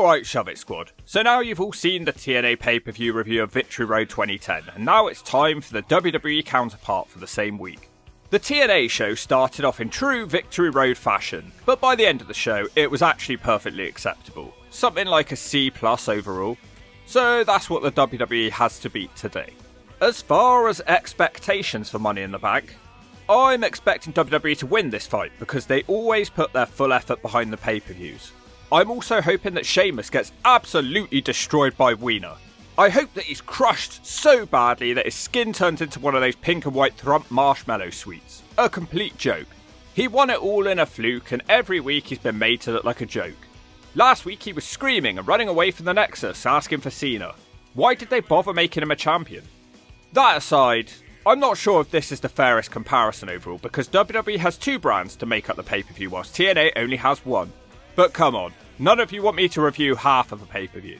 Alright, Shove It Squad, so now you've all seen the TNA pay-per-view review of Victory Road 2010, and now it's time for the WWE counterpart for the same week. The TNA show started off in true Victory Road fashion, but by the end of the show, it was actually perfectly acceptable. Something like a C+ overall. So that's what the WWE has to beat today. As far as expectations for Money in the Bank, I'm expecting WWE to win this fight because they always put their full effort behind the pay-per-views. I'm also hoping that Sheamus gets absolutely destroyed by Wiener. I hope that he's crushed so badly that his skin turns into one of those pink and white Thrump marshmallow sweets. A complete joke. He won it all in a fluke, and every week he's been made to look like a joke. Last week he was screaming and running away from the Nexus, asking for Cena. Why did they bother making him a champion? That aside, I'm not sure if this is the fairest comparison overall, because WWE has two brands to make up the pay-per-view whilst TNA only has one. But come on, none of you want me to review half of a pay-per-view.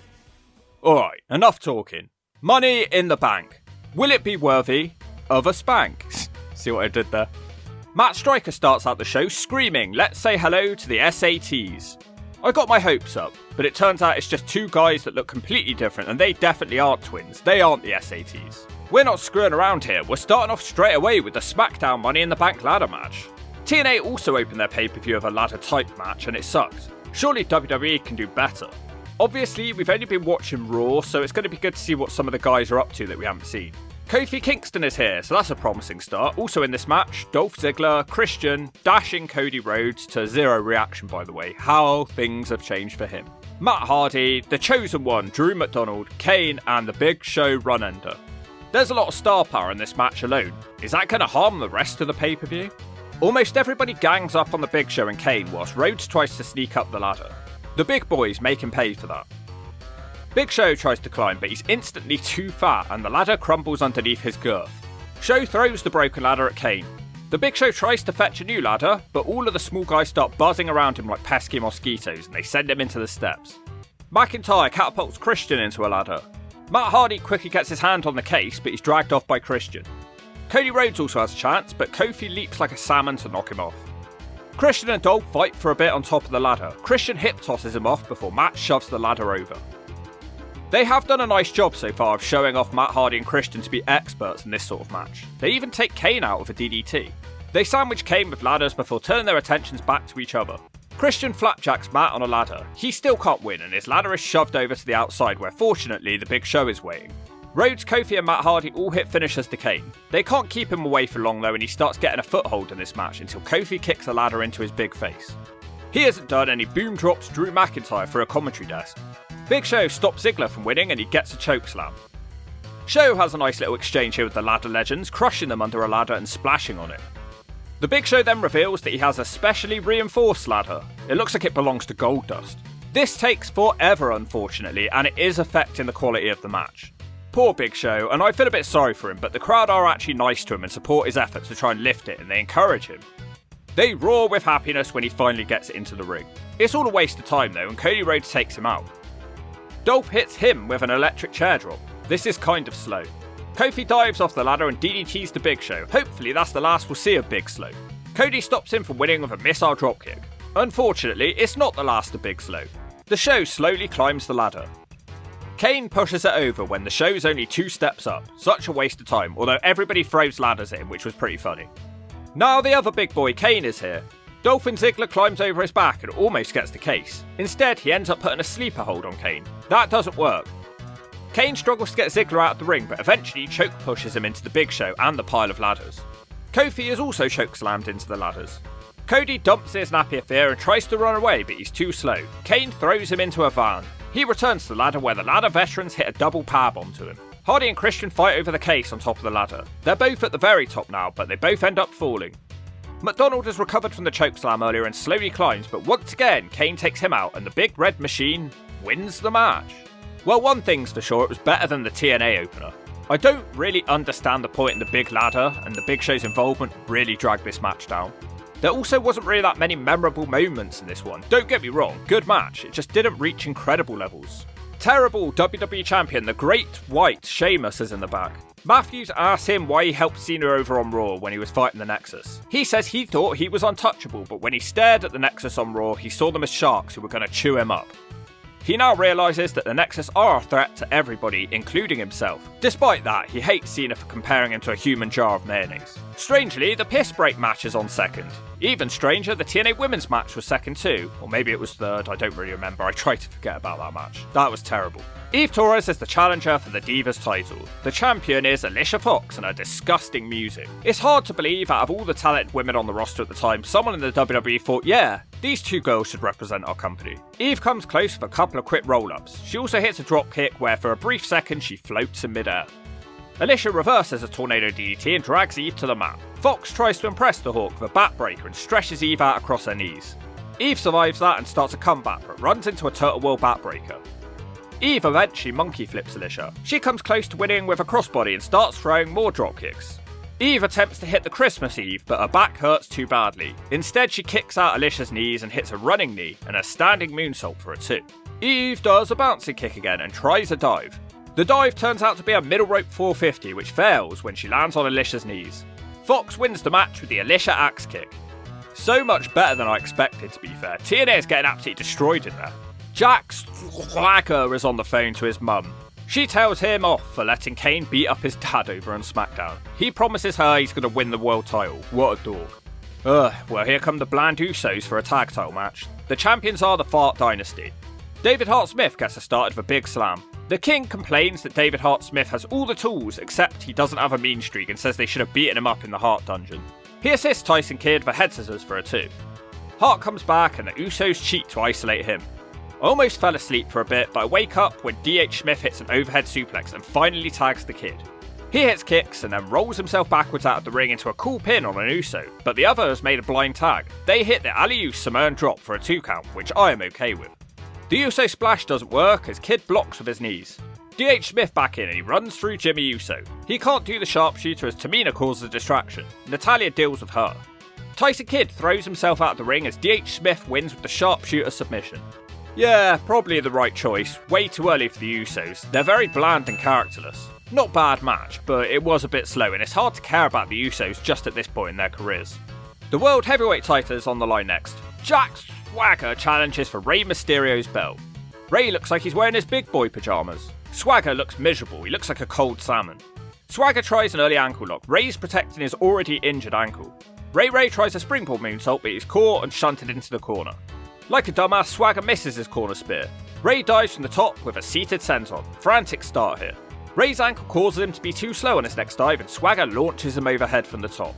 Alright, enough talking. Money in the Bank. Will it be worthy of a spank? See what I did there? Matt Striker starts out the show screaming, "Let's say hello to the SATs." I got my hopes up, but it turns out it's just two guys that look completely different, and they definitely aren't twins. They aren't the SATs. We're not screwing around here. We're starting off straight away with the SmackDown Money in the Bank ladder match. TNA also opened their pay-per-view of a ladder-type match, and it sucked. Surely WWE can do better. Obviously, we've only been watching Raw, so it's going to be good to see what some of the guys are up to that we haven't seen. Kofi Kingston is here, so that's a promising start. Also in this match, Dolph Ziggler, Christian, dashing Cody Rhodes to zero reaction, by the way. How things have changed for him. Matt Hardy, The Chosen One, Drew McDonald, Kane, and the Big Show run-ender. There's a lot of star power in this match alone. Is that going to harm the rest of the pay-per-view? Almost everybody gangs up on the Big Show and Kane whilst Rhodes tries to sneak up the ladder. The big boys make him pay for that. Big Show tries to climb, but he's instantly too fat and the ladder crumbles underneath his girth. Show throws the broken ladder at Kane. The Big Show tries to fetch a new ladder, but all of the small guys start buzzing around him like pesky mosquitoes and they send him into the steps. McIntyre catapults Christian into a ladder. Matt Hardy quickly gets his hand on the case, but he's dragged off by Christian. Cody Rhodes also has a chance, but Kofi leaps like a salmon to knock him off. Christian and Dolph fight for a bit on top of the ladder. Christian hip tosses him off before Matt shoves the ladder over. They have done a nice job so far of showing off Matt Hardy and Christian to be experts in this sort of match. They even take Kane out with a DDT. They sandwich Kane with ladders before turning their attentions back to each other. Christian flapjacks Matt on a ladder. He still can't win and his ladder is shoved over to the outside where fortunately the Big Show is waiting. Rhodes, Kofi and Matt Hardy all hit finishers to Kane. They can't keep him away for long though, and he starts getting a foothold in this match until Kofi kicks a ladder into his big face. He hasn't done any boom drops Drew McIntyre for a commentary desk. Big Show stops Ziggler from winning and he gets a chokeslam. Show has a nice little exchange here with the ladder legends, crushing them under a ladder and splashing on it. The Big Show then reveals that he has a specially reinforced ladder. It looks like it belongs to Goldust. This takes forever unfortunately, and it is affecting the quality of the match. Poor Big Show, and I feel a bit sorry for him, but the crowd are actually nice to him and support his efforts to try and lift it, and they encourage him. They roar with happiness when he finally gets it into the ring. It's all a waste of time though, and Cody Rhodes takes him out. Dolph hits him with an electric chair drop. This is kind of slow. Kofi dives off the ladder and DDTs the Big Show. Hopefully that's the last we'll see of Big Slow. Cody stops him from winning with a missile dropkick. Unfortunately, it's not the last of Big Slow. The Show slowly climbs the ladder. Kane pushes it over when the Show's only 2 steps up. Such a waste of time, although everybody throws ladders at him, which was pretty funny. Now the other big boy, Kane, is here. Dolphin Ziggler climbs over his back and almost gets the case. Instead, he ends up putting a sleeper hold on Kane. That doesn't work. Kane struggles to get Ziggler out of the ring, but eventually choke pushes him into the Big Show and the pile of ladders. Kofi is also choke slammed into the ladders. Cody dumps his nappy affair and tries to run away, but he's too slow. Kane throws him into a van. He returns to the ladder where the ladder veterans hit a double powerbomb to him. Hardy and Christian fight over the case on top of the ladder. They're both at the very top now, but they both end up falling. McDonald has recovered from the chokeslam earlier and slowly climbs, but once again Kane takes him out and the big red machine wins the match. Well, one thing's for sure, it was better than the TNA opener. I don't really understand the point in the big ladder, and the Big Show's involvement really dragged this match down. There also wasn't really that many memorable moments in this one. Don't get me wrong, good match, it just didn't reach incredible levels. Terrible WWE Champion, the Great White Sheamus is in the back. Matthews asks him why he helped Cena over on Raw when he was fighting the Nexus. He says he thought he was untouchable, but when he stared at the Nexus on Raw, he saw them as sharks who were going to chew him up. He now realises that the Nexus are a threat to everybody, including himself. Despite that, he hates Cena for comparing him to a human jar of mayonnaise. Strangely, the piss break match is on second. Even stranger, the TNA women's match was second too. Or maybe it was third, I don't really remember. I tried to forget about that match. That was terrible. Eve Torres is the challenger for the Divas title. The champion is Alicia Fox and her disgusting music. It's hard to believe out of all the talented women on the roster at the time, someone in the WWE thought, yeah, these two girls should represent our company. Eve comes close with a couple of quick roll-ups. She also hits a drop kick where for a brief second she floats in midair. Alicia reverses a tornado DDT and drags Eve to the mat. Fox tries to impress the Hawk with a backbreaker and stretches Eve out across her knees. Eve survives that and starts a comeback but runs into a turtle wheel backbreaker. Eve eventually monkey flips Alicia. She comes close to winning with a crossbody and starts throwing more dropkicks. Eve attempts to hit the Christmas Eve, but her back hurts too badly. Instead, she kicks out Alicia's knees and hits a running knee and a standing moonsault for a 2. Eve does a bouncing kick again and tries a dive. The dive turns out to be a middle rope 450, which fails when she lands on Alicia's knees. Fox wins the match with the Alicia axe kick. So much better than I expected, to be fair. TNA is getting absolutely destroyed in there. Jack Swagger is on the phone to his mum. She tells him off for letting Kane beat up his dad over on SmackDown. He promises her he's going to win the world title. What a dog. Well, here come the Bland Usos for a tag title match. The champions are the Fart Dynasty. David Hart Smith gets us started with a big slam. The King complains that David Hart Smith has all the tools except he doesn't have a mean streak and says they should have beaten him up in the Hart Dungeon. He assists Tyson Kidd for head scissors for a 2. Hart comes back and the Usos cheat to isolate him. I almost fell asleep for a bit, but I wake up when D.H. Smith hits an overhead suplex and finally tags the Kid. He hits kicks and then rolls himself backwards out of the ring into a cool pin on an Uso, but the other has made a blind tag. They hit the alley-oop Samoan drop for a 2 count, which I am okay with. The Uso splash doesn't work as Kid blocks with his knees. D.H. Smith back in and he runs through Jimmy Uso. He can't do the sharpshooter as Tamina causes a distraction. Natalia deals with her. Tyson Kidd throws himself out of the ring as D.H. Smith wins with the sharpshooter submission. Yeah, probably the right choice. Way too early for the Usos. They're very bland and characterless. Not bad match, but it was a bit slow and it's hard to care about the Usos just at this point in their careers. The World Heavyweight title is on the line next. Jack Swagger challenges for Rey Mysterio's belt. Rey looks like he's wearing his big boy pyjamas. Swagger looks miserable, he looks like a cold salmon. Swagger tries an early ankle lock. Rey's protecting his already injured ankle. Ray tries a springboard moonsault but he's caught and shunted into the corner. Like a dumbass, Swagger misses his corner spear. Rey dives from the top with a seated senton. Frantic start here. Rey's ankle causes him to be too slow on his next dive and Swagger launches him overhead from the top.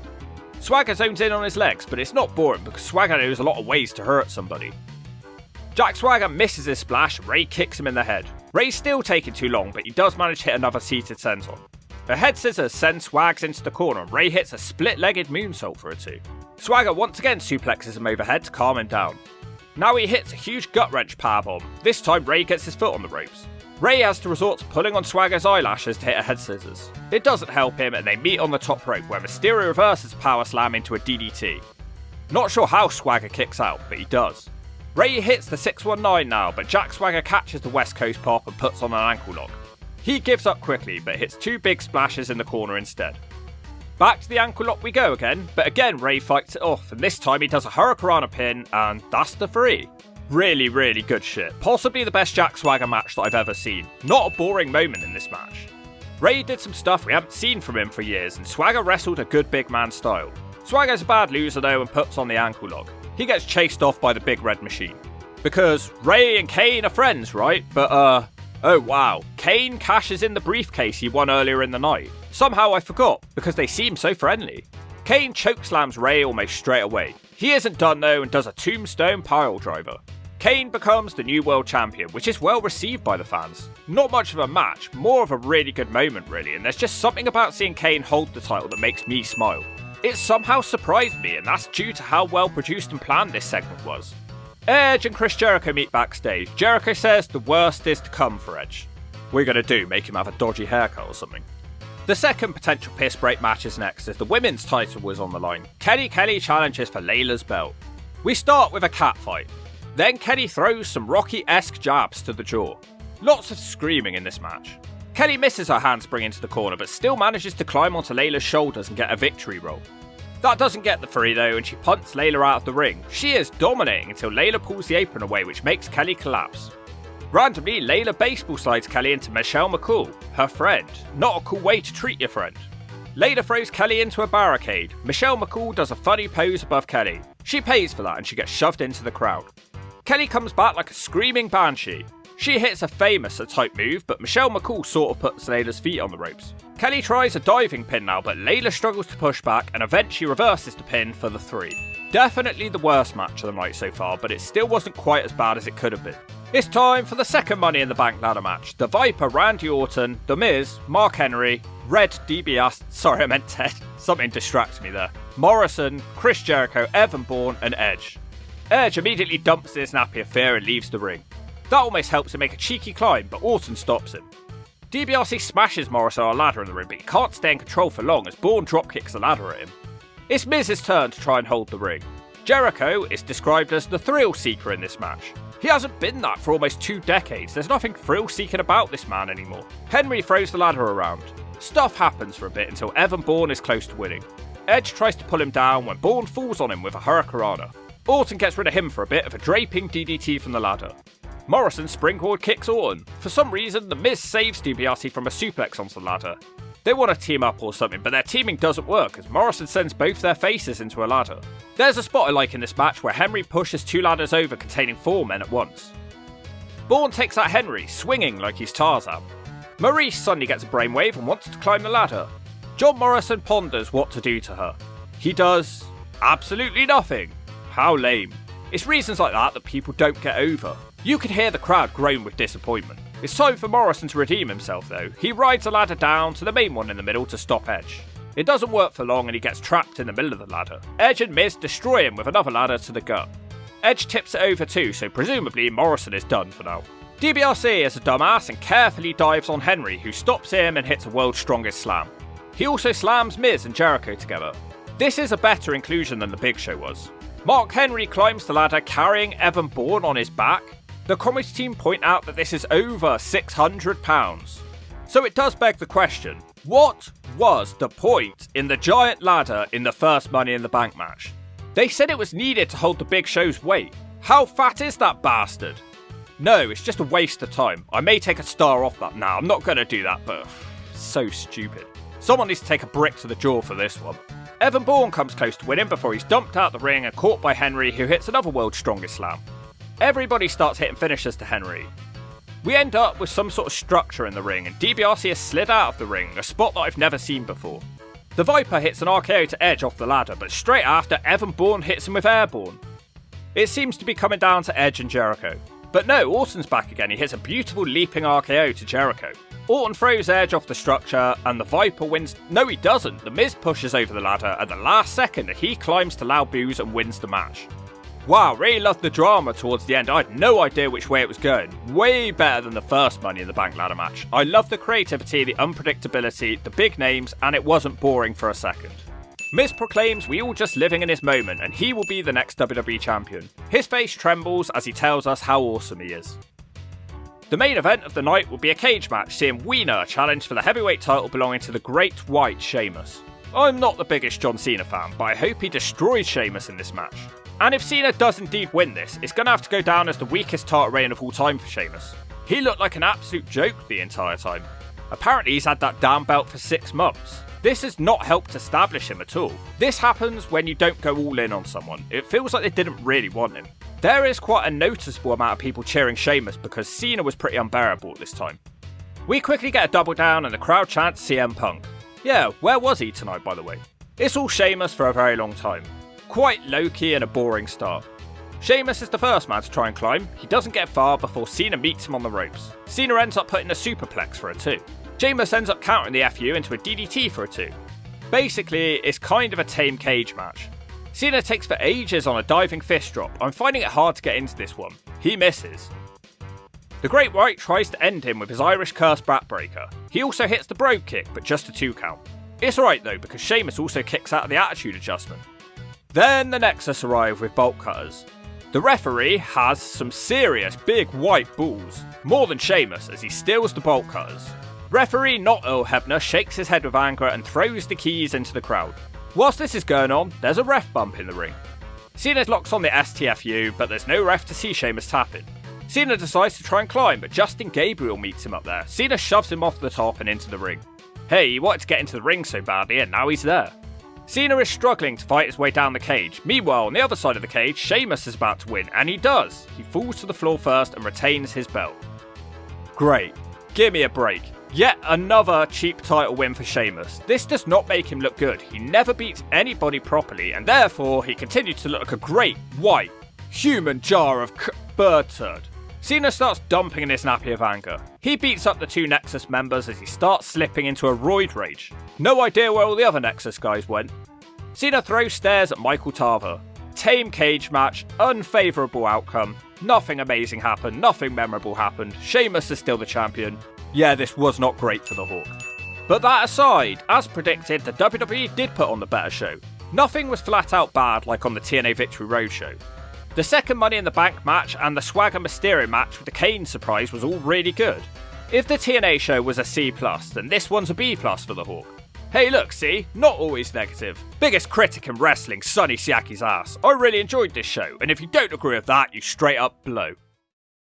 Swagger zones in on his legs, but it's not boring because Swagger knows a lot of ways to hurt somebody. Jack Swagger misses his splash and Rey kicks him in the head. Rey's still taking too long, but he does manage to hit another seated senton. A head scissors sends Swags into the corner and Rey hits a split-legged moonsault for a 2. Swagger once again suplexes him overhead to calm him down. Now he hits a huge gut-wrench powerbomb. This time Rey gets his foot on the ropes. Rey has to resort to pulling on Swagger's eyelashes to hit a head scissors. It doesn't help him and they meet on the top rope where Mysterio reverses a power slam into a DDT. Not sure how Swagger kicks out, but he does. Rey hits the 619 now, but Jack Swagger catches the West Coast pop and puts on an ankle lock. He gives up quickly, but hits 2 big splashes in the corner instead. Back to the ankle lock we go again, but again Rey fights it off, and this time he does a Hurricanrana pin, and that's the 3. Really, really good shit. Possibly the best Jack Swagger match that I've ever seen. Not a boring moment in this match. Rey did some stuff we haven't seen from him for years, and Swagger wrestled a good big man style. Swagger's a bad loser though and puts on the ankle lock. He gets chased off by the big red machine. Because Rey and Kane are friends, right? But oh wow, Kane cashes in the briefcase he won earlier in the night. Somehow I forgot, because they seem so friendly. Kane chokeslams Rey almost straight away. He isn't done though and does a tombstone pile driver. Kane becomes the new world champion, which is well received by the fans. Not much of a match, more of a really good moment really, and there's just something about seeing Kane hold the title that makes me smile. It somehow surprised me, and that's due to how well produced and planned this segment was. Edge and Chris Jericho meet backstage. Jericho says the worst is to come for Edge. We're gonna do, make him have a dodgy haircut or something. The second potential piss break match is next, as the women's title was on the line. Kelly challenges for Layla's belt. We start with a cat fight. Then Kelly throws some Rocky-esque jabs to the jaw. Lots of screaming in this match. Kelly misses her handspring into the corner, but still manages to climb onto Layla's shoulders and get a victory roll. That doesn't get the 3 though, and she punts Layla out of the ring. She is dominating until Layla pulls the apron away, which makes Kelly collapse. Randomly, Layla baseball slides Kelly into Michelle McCool, her friend. Not a cool way to treat your friend. Layla throws Kelly into a barricade. Michelle McCool does a funny pose above Kelly. She pays for that and she gets shoved into the crowd. Kelly comes back like a screaming banshee. She hits a famous type move, but Michelle McCool sort of puts Layla's feet on the ropes. Kelly tries a diving pin now, but Layla struggles to push back and eventually reverses the pin for the 3. Definitely the worst match of the night so far, but it still wasn't quite as bad as it could have been. It's time for the second Money in the Bank ladder match. The Viper, Randy Orton, The Miz, Mark Henry, Red DiBiase, sorry I meant Ted, something distracts me there, Morrison, Chris Jericho, Evan Bourne and Edge. Edge immediately dumps his nappy of fear and leaves the ring. That almost helps him make a cheeky climb, but Orton stops him. DiBiase smashes Morrison on a ladder in the ring, but he can't stay in control for long as Bourne dropkicks the ladder at him. It's Miz's turn to try and hold the ring. Jericho is described as the thrill seeker in this match. He hasn't been that for almost 2 decades, there's nothing thrill-seeking about this man anymore. Henry throws the ladder around. Stuff happens for a bit until Evan Bourne is close to winning. Edge tries to pull him down when Bourne falls on him with a hurricanrana. Orton gets rid of him for a bit of a draping DDT from the ladder. Morrison springboard kicks Orton. For some reason, The Miz saves DiBiase from a suplex onto the ladder. They want to team up or something, but their teaming doesn't work as Morrison sends both their faces into a ladder. There's a spot I like in this match where Henry pushes 2 ladders over containing 4 men at once. Bourne takes out Henry, swinging like he's Tarzan. Maurice suddenly gets a brainwave and wants to climb the ladder. John Morrison ponders what to do to her. He does absolutely nothing. How lame. It's reasons like that people don't get over. You could hear the crowd groan with disappointment. It's time for Morrison to redeem himself though. He rides a ladder down to the main one in the middle to stop Edge. It doesn't work for long and he gets trapped in the middle of the ladder. Edge and Miz destroy him with another ladder to the gut. Edge tips it over too, so presumably Morrison is done for now. DiBiase is a dumbass and carefully dives on Henry, who stops him and hits a world's strongest slam. He also slams Miz and Jericho together. This is a better inclusion than the Big Show was. Mark Henry climbs the ladder carrying Evan Bourne on his back. The commentary team point out that this is over £600. So it does beg the question, what was the point in the giant ladder in the first Money in the Bank match? They said it was needed to hold the Big Show's weight. How fat is that bastard? No, it's just a waste of time. I may take a star off that now, I'm not going to do that, but so stupid. Someone needs to take a brick to the jaw for this one. Evan Bourne comes close to winning before he's dumped out the ring and caught by Henry, who hits another world's strongest slam. Everybody starts hitting finishes to Henry. We end up with some sort of structure in the ring and DiBiase has slid out of the ring, a spot that I've never seen before. The Viper hits an RKO to Edge off the ladder, but straight after Evan Bourne hits him with Airborne. It seems to be coming down to Edge and Jericho. But no, Orton's back again, he hits a beautiful leaping RKO to Jericho. Orton throws Edge off the structure and the Viper wins. No he doesn't, The Miz pushes over the ladder at the last second and he climbs to loud boos and wins the match. Wow, really loved the drama towards the end. I had no idea which way it was going. Way better than the first Money in the Bank ladder match. I loved the creativity, the unpredictability, the big names, and it wasn't boring for a second. Miz proclaims we all just living in his moment and he will be the next WWE champion. His face trembles as he tells us how awesome he is. The main event of the night will be a cage match seeing Wiener challenge for the heavyweight title belonging to the Great White Sheamus. I'm not the biggest John Cena fan, but I hope he destroys Sheamus in this match. And if Cena does indeed win this, it's going to have to go down as the weakest title reign of all time for Sheamus. He looked like an absolute joke the entire time. Apparently he's had that damn belt for 6 months. This has not helped establish him at all. This happens when you don't go all in on someone. It feels like they didn't really want him. There is quite a noticeable amount of people cheering Sheamus because Cena was pretty unbearable at this time. We quickly get a double down and the crowd chants CM Punk. Yeah, where was he tonight by the way? It's all Sheamus for a very long time. Quite low-key and a boring start. Sheamus is the first man to try and climb. He doesn't get far before Cena meets him on the ropes. Cena ends up putting a superplex for a 2. Sheamus ends up countering the FU into a DDT for a 2. Basically, it's kind of a tame cage match. Cena takes for ages on a diving fist drop. I'm finding it hard to get into this one. He misses. The Great White tries to end him with his Irish Curse backbreaker. He also hits the Brogue Kick, but just a 2 count. It's alright though, because Sheamus also kicks out of the Attitude Adjustment. Then the Nexus arrive with bolt cutters. The referee has some serious big white balls, more than Sheamus as he steals the bolt cutters. Referee not Earl Hebner shakes his head with anger and throws the keys into the crowd. Whilst this is going on, there's a ref bump in the ring. Cena locks on the STFU, but there's no ref to see Sheamus tapping. Cena decides to try and climb, but Justin Gabriel meets him up there. Cena shoves him off the top and into the ring. Hey, he wanted to get into the ring so badly, and now he's there. Cena is struggling to fight his way down the cage. Meanwhile, on the other side of the cage, Sheamus is about to win, and he does. He falls to the floor first and retains his belt. Great. Give me a break. Yet another cheap title win for Sheamus. This does not make him look good. He never beats anybody properly, and therefore he continues to look like a great, white, human jar of bird turd. Cena starts dumping in his nappy of anger. He beats up the two Nexus members as he starts slipping into a roid rage. No idea where all the other Nexus guys went. Cena throws stairs at Michael Tarver. Tame cage match, unfavourable outcome. Nothing amazing happened, nothing memorable happened. Sheamus is still the champion. Yeah, this was not great for the Hawk. But that aside, as predicted, the WWE did put on the better show. Nothing was flat out bad like on the TNA Victory Road show. The second Money in the Bank match and the Swagger Mysterio match with the Kane surprise was all really good. If the TNA show was a C+, then this one's a B+ for the Hawk. Hey look, see? Not always negative. Biggest critic in wrestling, Sonny Siaki's ass. I really enjoyed this show, and if you don't agree with that, you straight up blow.